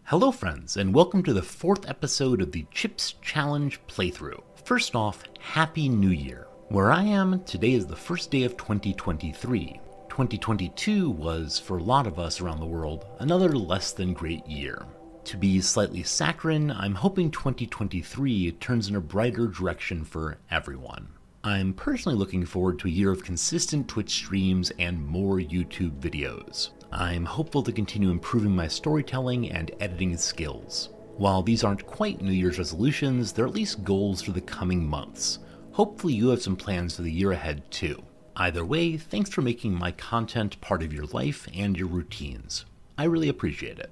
Hello friends, and welcome to the 4th episode of the Chips Challenge playthrough. First off, Happy New Year. Where I am, today is the first day of 2023. 2022 was, for a lot of us around the world, another less than great year. To be slightly saccharine, I'm hoping 2023 turns in a brighter direction for everyone. I'm personally looking forward to a year of consistent Twitch streams and more YouTube videos. I'm hopeful to continue improving my storytelling and editing skills. While these aren't quite New Year's resolutions, they're at least goals for the coming months. Hopefully you have some plans for the year ahead too. Either way, thanks for making my content part of your life and your routines. I really appreciate it.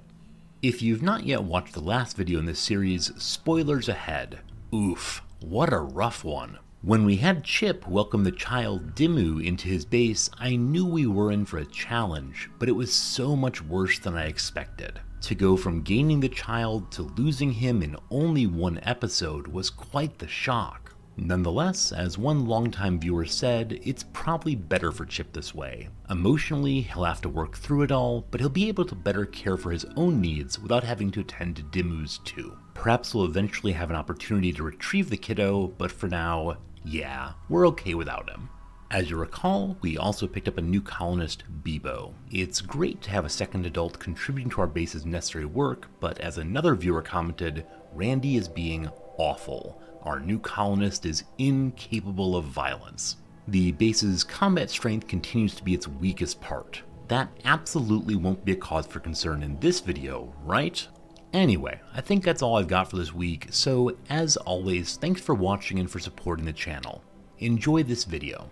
If you've not yet watched the last video in this series, spoilers ahead. Oof, what a rough one. When we had Chip welcome the child Dimmu into his base, I knew we were in for a challenge, but it was so much worse than I expected. To go from gaining the child to losing him in only one episode was quite the shock. Nonetheless, as one longtime viewer said, it's probably better for Chip this way. Emotionally, he'll have to work through it all, but he'll be able to better care for his own needs without having to attend to Dimmu's too. Perhaps we'll eventually have an opportunity to retrieve the kiddo, but for now, yeah, we're okay without him. As you recall, we also picked up a new colonist, Bebo. It's great to have a second adult contributing to our base's necessary work, but as another viewer commented, Randy is being awful. Our new colonist is incapable of violence. The base's combat strength continues to be its weakest part. That absolutely won't be a cause for concern in this video, right? Anyway, I think that's all I've got for this week, so as always, thanks for watching and for supporting the channel. Enjoy this video.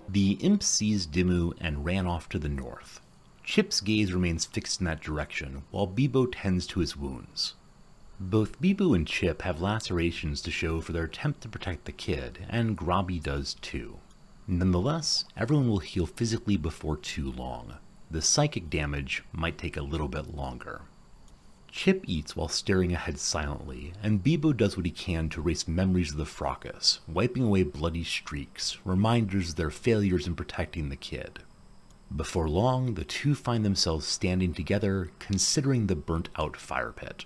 The imp seized Dimmu and ran off to the north. Chip's gaze remains fixed in that direction, while Bebo tends to his wounds. Both Bebo and Chip have lacerations to show for their attempt to protect the kid, and Grobby does too. Nonetheless, everyone will heal physically before too long. The psychic damage might take a little bit longer. Chip eats while staring ahead silently, and Bebo does what he can to erase memories of the fracas, wiping away bloody streaks, reminders of their failures in protecting the kid. Before long, the two find themselves standing together, considering the burnt-out fire pit.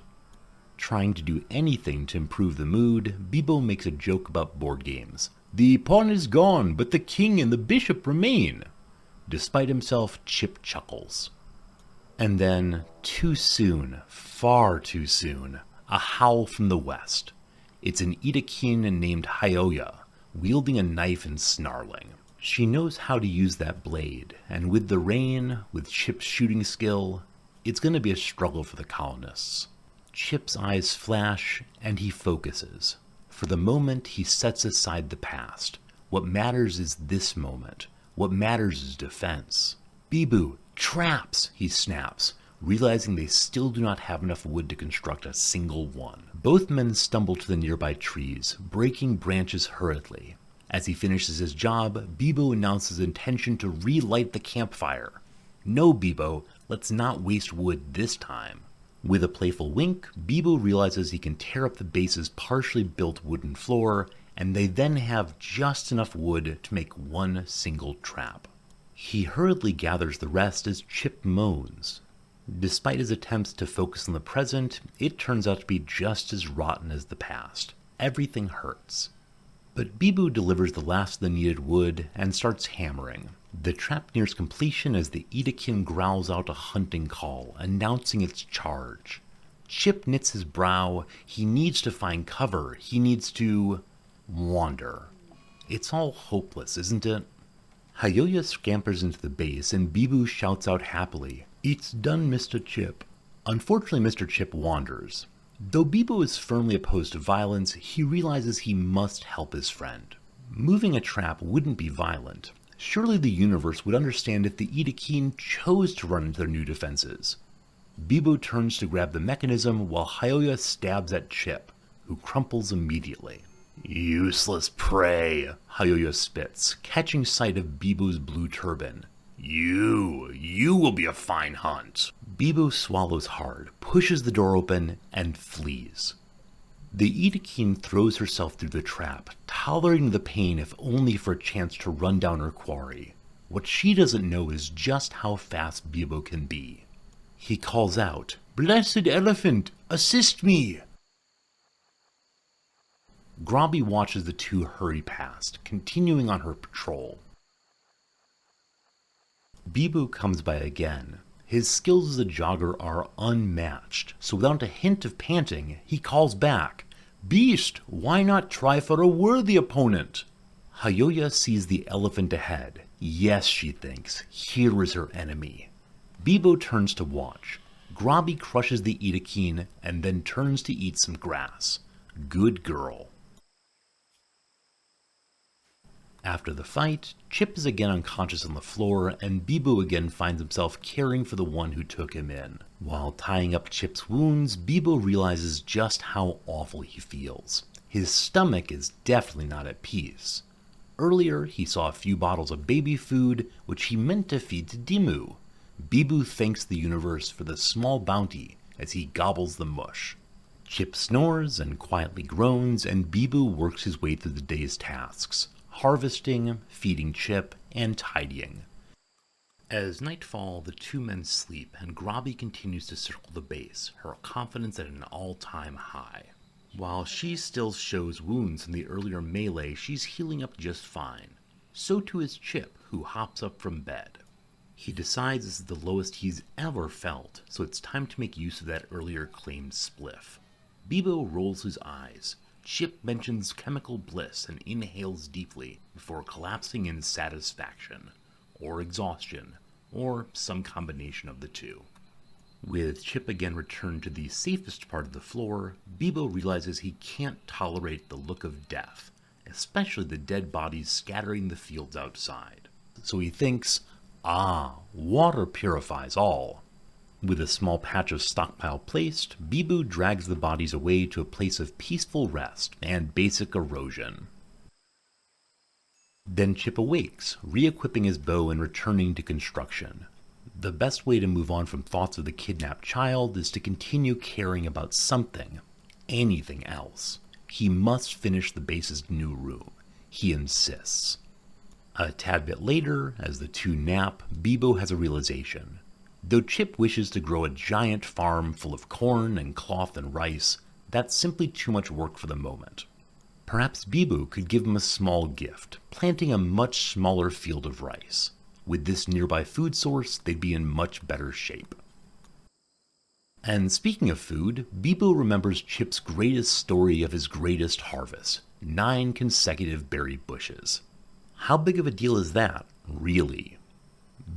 Trying to do anything to improve the mood, Bebo makes a joke about board games. "The pawn is gone, but the king and the bishop remain." Despite himself, Chip chuckles. And then, too soon, far too soon, a howl from the west. It's an Itakin named Hyoya, wielding a knife and snarling. She knows how to use that blade, and with the rain, with Chip's shooting skill, it's going to be a struggle for the colonists. Chip's eyes flash, and he focuses. For the moment, he sets aside the past. What matters is this moment. What matters is defense. "Bebo, traps!" he snaps, realizing they still do not have enough wood to construct a single one. Both men stumble to the nearby trees, breaking branches hurriedly. As he finishes his job, Bebo announces his intention to relight the campfire. "No, Bebo, let's not waste wood this time." With a playful wink, Bebo realizes he can tear up the base's partially built wooden floor, and they then have just enough wood to make one single trap. He hurriedly gathers the rest as Chip moans. Despite his attempts to focus on the present, it turns out to be just as rotten as the past. Everything hurts. But Bebo delivers the last of the needed wood and starts hammering. The trap nears completion as the Itakin growls out a hunting call, announcing its charge. Chip knits his brow. He needs to find cover. He needs to wander. It's all hopeless, isn't it? Hyoya scampers into the base and Bebo shouts out happily, "It's done, Mr. Chip." Unfortunately, Mr. Chip wanders. Though Bebo is firmly opposed to violence, he realizes he must help his friend. Moving a trap wouldn't be violent. Surely the universe would understand if the Itakin chose to run into their new defenses. Bebo turns to grab the mechanism while Hyoya stabs at Chip, who crumples immediately. "Useless prey," Hyoya spits, catching sight of Bebo's blue turban. You will be a fine hunt." Bebo swallows hard, pushes the door open, and flees. The Itakin throws herself through the trap, tolerating the pain if only for a chance to run down her quarry. What she doesn't know is just how fast Bebo can be. He calls out, Blessed elephant, assist me! Grobby watches the two hurry past, continuing on her patrol. Bebo comes by again. His skills as a jogger are unmatched, so without a hint of panting, he calls back, "Beast, why not try for a worthy opponent?" Hayoya sees the elephant ahead. Yes, she thinks, here is her enemy. Bebo turns to watch. Grobby crushes the Edakine and then turns to eat some grass. Good girl. After the fight, Chip is again unconscious on the floor, and Bebo again finds himself caring for the one who took him in. While tying up Chip's wounds, Bebo realizes just how awful he feels. His stomach is definitely not at peace. Earlier, he saw a few bottles of baby food, which he meant to feed to Dimu. Bebo thanks the universe for the small bounty as he gobbles the mush. Chip snores and quietly groans, and Bebo works his way through the day's tasks. Harvesting, feeding Chip, and tidying. As nightfall, the two men sleep, and Grobby continues to circle the base, her confidence at an all-time high. While she still shows wounds from the earlier melee, she's healing up just fine. So too is Chip, who hops up from bed. He decides this is the lowest he's ever felt, so it's time to make use of that earlier claimed spliff. Bebo rolls his eyes. Chip mentions chemical bliss and inhales deeply before collapsing in satisfaction, or exhaustion, or some combination of the two. With Chip again returned to the safest part of the floor, Bebo realizes he can't tolerate the look of death, especially the dead bodies scattering the fields outside. So he thinks, water purifies all. With a small patch of stockpile placed, Bebo drags the bodies away to a place of peaceful rest and basic erosion. Then Chip awakes, re-equipping his bow and returning to construction. The best way to move on from thoughts of the kidnapped child is to continue caring about something, anything else. He must finish the base's new room. He insists. A tad bit later, as the two nap, Bebo has a realization. Though Chip wishes to grow a giant farm full of corn and cloth and rice, that's simply too much work for the moment. Perhaps Bebo could give him a small gift, planting a much smaller field of rice. With this nearby food source, they'd be in much better shape. And speaking of food, Bebo remembers Chip's greatest story of his greatest harvest, 9 consecutive berry bushes. How big of a deal is that, really?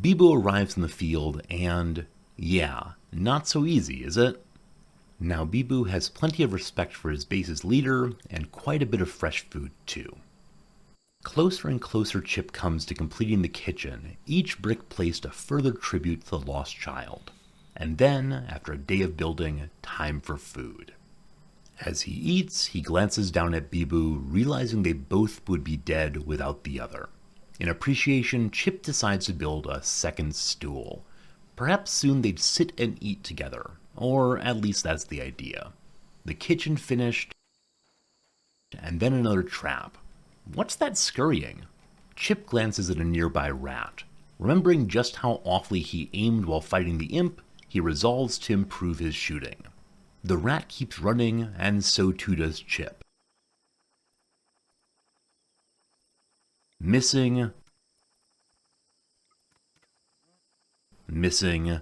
Bebo arrives in the field and, yeah, not so easy, is it? Now Bebo has plenty of respect for his base's leader, and quite a bit of fresh food too. Closer and closer Chip comes to completing the kitchen, each brick placed a further tribute to the lost child. And then, after a day of building, time for food. As he eats, he glances down at Bebo, realizing they both would be dead without the other. In appreciation, Chip decides to build a second stool. Perhaps soon they'd sit and eat together, or at least that's the idea. The kitchen finished, and then another trap. What's that scurrying? Chip glances at a nearby rat. Remembering just how awfully he aimed while fighting the imp, he resolves to improve his shooting. The rat keeps running, and so too does Chip. Missing. Missing.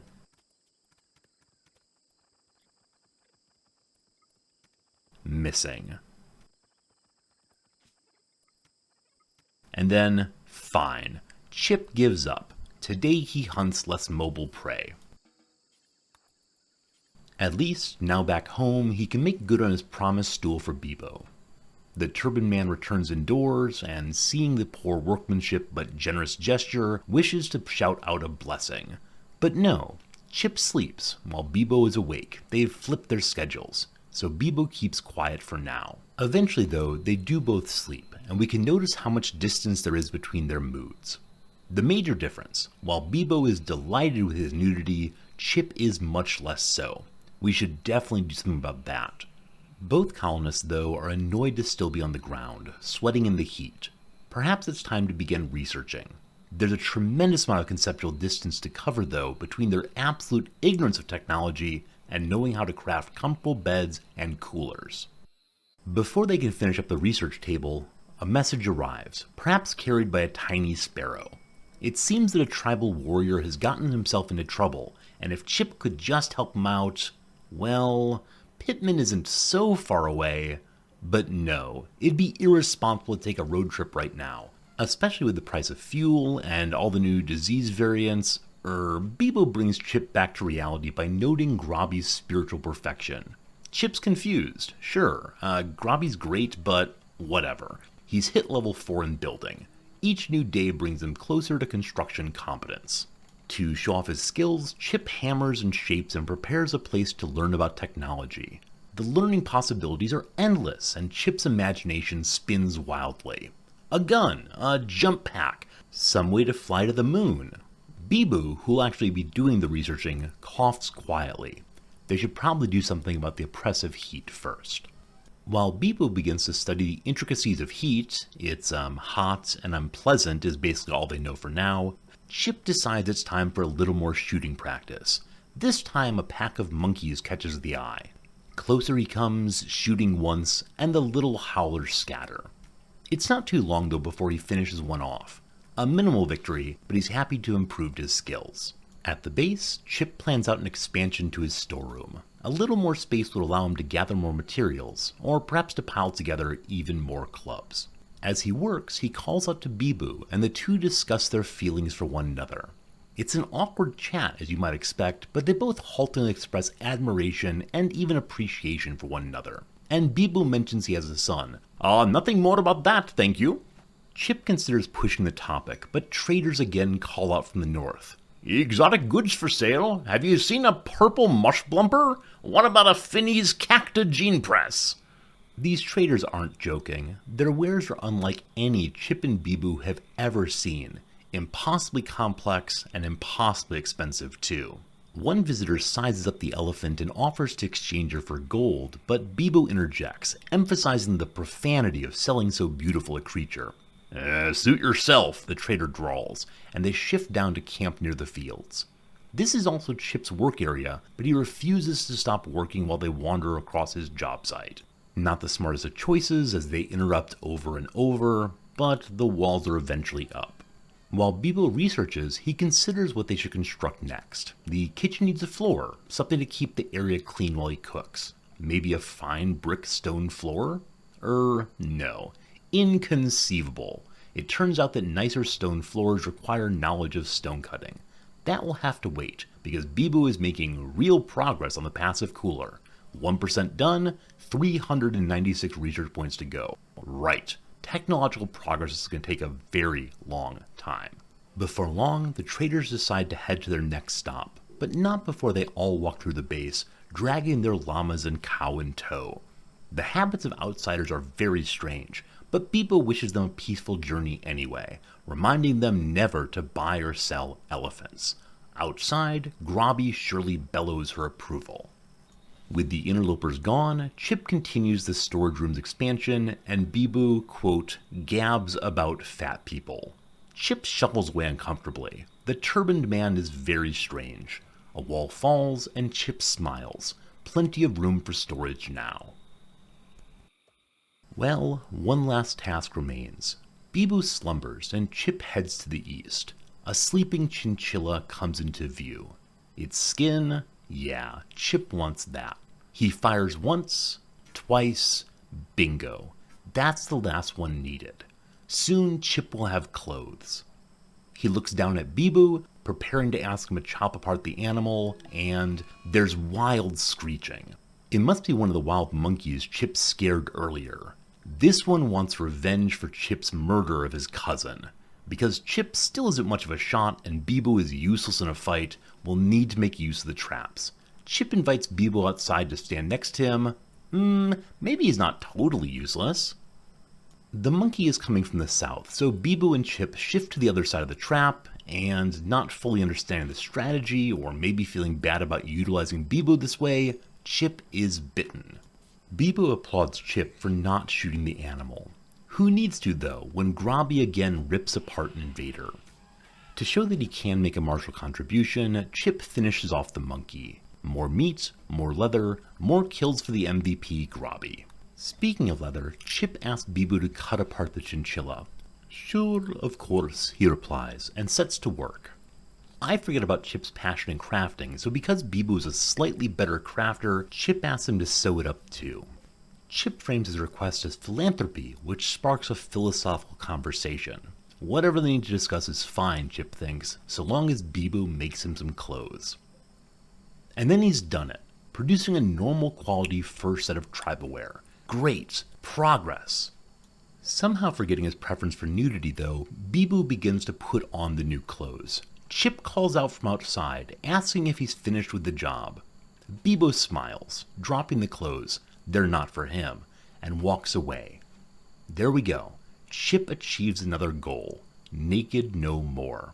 Missing. And then, fine. Chip gives up. Today he hunts less mobile prey. At least, now back home, he can make good on his promised stool for Bebo. The turban man returns indoors, and seeing the poor workmanship but generous gesture, wishes to shout out a blessing. But no, Chip sleeps, while Bebo is awake. They've flipped their schedules, so Bebo keeps quiet for now. Eventually though, they do both sleep, and we can notice how much distance there is between their moods. The major difference, while Bebo is delighted with his nudity, Chip is much less so. We should definitely do something about that. Both colonists, though, are annoyed to still be on the ground, sweating in the heat. Perhaps it's time to begin researching. There's a tremendous amount of conceptual distance to cover, though, between their absolute ignorance of technology and knowing how to craft comfortable beds and coolers. Before they can finish up the research table, a message arrives, perhaps carried by a tiny sparrow. It seems that a tribal warrior has gotten himself into trouble, and if Chip could just help him out, well, Pittman isn't so far away. But no, it'd be irresponsible to take a road trip right now, especially with the price of fuel and all the new disease variants. Bebo brings Chip back to reality by noting Grobby's spiritual perfection. Chip's confused. Sure, Grobby's great, but whatever. He's hit level 4 in building. Each new day brings him closer to construction competence. To show off his skills, Chip hammers and shapes and prepares a place to learn about technology. The learning possibilities are endless, and Chip's imagination spins wildly. A gun, a jump pack, some way to fly to the moon. Bebo, who'll actually be doing the researching, coughs quietly. They should probably do something about the oppressive heat first. While Bebo begins to study the intricacies of heat, it's hot and unpleasant is basically all they know for now, Chip decides it's time for a little more shooting practice. This time a pack of monkeys catches the eye. Closer he comes, shooting once, and the little howlers scatter. It's not too long though before he finishes one off. A minimal victory, but he's happy to have improved his skills. At the base, Chip plans out an expansion to his storeroom. A little more space would allow him to gather more materials, or perhaps to pile together even more clubs. As he works, he calls out to Bebo, and the two discuss their feelings for one another. It's an awkward chat, as you might expect, but they both haltingly express admiration and even appreciation for one another. And Bebo mentions he has a son. Nothing more about that, thank you. Chip considers pushing the topic, but traders again call out from the north. Exotic goods for sale? Have you seen a purple mush blumper? What about a Finney's cacta gene press? These traders aren't joking. Their wares are unlike any Chip and Bebo have ever seen. Impossibly complex and impossibly expensive too. One visitor sizes up the elephant and offers to exchange her for gold, but Bebo interjects, emphasizing the profanity of selling so beautiful a creature. Suit yourself, the trader drawls, and they shift down to camp near the fields. This is also Chip's work area, but he refuses to stop working while they wander across his job site. Not the smartest of choices as they interrupt over and over, but the walls are eventually up. While Bebo researches, he considers what they should construct next. The kitchen needs a floor, something to keep the area clean while he cooks. Maybe a fine brick stone floor? No. Inconceivable. It turns out that nicer stone floors require knowledge of stone cutting. That will have to wait, because Bebo is making real progress on the passive cooler. 1% done, 396 research points to go. Right. Technological progress is going to take a very long time. Before long, the traders decide to head to their next stop, but not before they all walk through the base, dragging their llamas and cow in tow. The habits of outsiders are very strange, but Bebo wishes them a peaceful journey anyway, reminding them never to buy or sell elephants. Outside, Grobby surely bellows her approval. With the interlopers gone, Chip continues the storage room's expansion, and Bebo, quote, gabs about fat people. Chip shuffles away uncomfortably. The turbaned man is very strange. A wall falls, and Chip smiles. Plenty of room for storage now. Well, one last task remains. Bebo slumbers, and Chip heads to the east. A sleeping chinchilla comes into view. Its skin? Yeah, Chip wants that. He fires once, twice, bingo. That's the last one needed. Soon Chip will have clothes. He looks down at Bebo, preparing to ask him to chop apart the animal, and there's wild screeching. It must be one of the wild monkeys Chip scared earlier. This one wants revenge for Chip's murder of his cousin. Because Chip still isn't much of a shot and Bebo is useless in a fight, we'll need to make use of the traps. Chip invites Bebo outside to stand next to him. Maybe he's not totally useless. The monkey is coming from the south, so Bebo and Chip shift to the other side of the trap, and not fully understanding the strategy, or maybe feeling bad about utilizing Bebo this way, Chip is bitten. Bebo applauds Chip for not shooting the animal. Who needs to, though, when Grobby again rips apart an invader? To show that he can make a martial contribution, Chip finishes off the monkey. More meat, more leather, more kills for the MVP Grobby. Speaking of leather, Chip asks Bebo to cut apart the chinchilla. Sure, of course, he replies, and sets to work. I forget about Chip's passion in crafting, so because Bebo is a slightly better crafter, Chip asks him to sew it up too. Chip frames his request as philanthropy, which sparks a philosophical conversation. Whatever they need to discuss is fine, Chip thinks, so long as Bebo makes him some clothes. And then he's done it, producing a normal quality first set of tribalware. Great! Progress! Somehow forgetting his preference for nudity though, Bebo begins to put on the new clothes. Chip calls out from outside, asking if he's finished with the job. Bebo smiles, dropping the clothes, they're not for him, and walks away. There we go. Chip achieves another goal. Naked no more.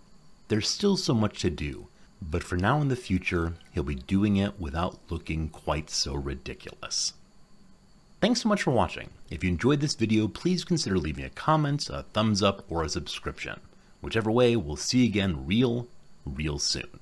There's still so much to do, but for now in the future, he'll be doing it without looking quite so ridiculous. Thanks so much for watching. If you enjoyed this video, please consider leaving a comment, a thumbs up, or a subscription. Whichever way, we'll see you again real soon.